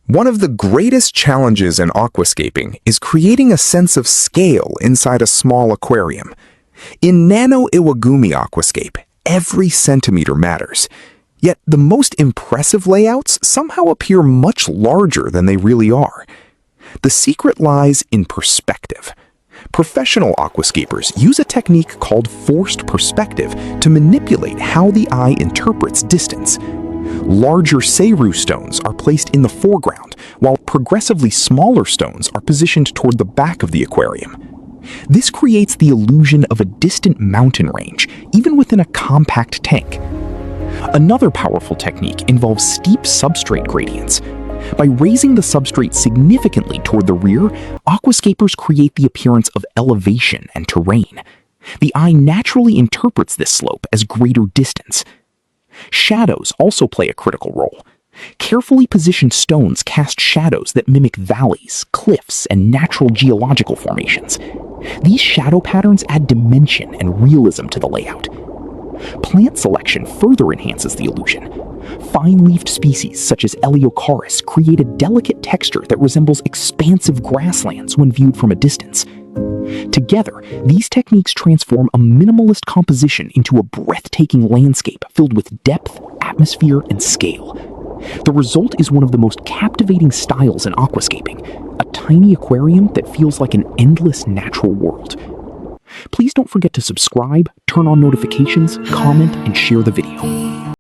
One of the greatest challenges in aquascaping is creating a sense of scale inside a small aquarium. In Nano Iwagumi Aquascape, every centimeter matters. Yet the most impressive layouts somehow appear much larger than they really are. The secret lies in perspective. Professional aquascapers use a technique called forced perspective to manipulate how the eye interprets distance. Larger Seiryu stones are placed in the foreground, while progressively smaller stones are positioned toward the back of the aquarium. This creates the illusion of a distant mountain range, even within a compact tank. Another powerful technique involves steep substrate gradients. By raising the substrate significantly toward the rear, aquascapers create the appearance of elevation and terrain. The eye naturally interprets this slope as greater distance. Shadows also play a critical role. Carefully positioned stones cast shadows that mimic valleys, cliffs, and natural geological formations. These shadow patterns add dimension and realism to the layout. Plant selection further enhances the illusion. Fine-leafed species such as Eliocharis create a delicate texture that resembles expansive grasslands when viewed from a distance. Together, these techniques transform a minimalist composition into a breathtaking landscape filled with depth, atmosphere, and scale. The result is one of the most captivating styles in aquascaping, a tiny aquarium that feels like an endless natural world. Please don't forget to subscribe, turn on notifications, comment, and share the video.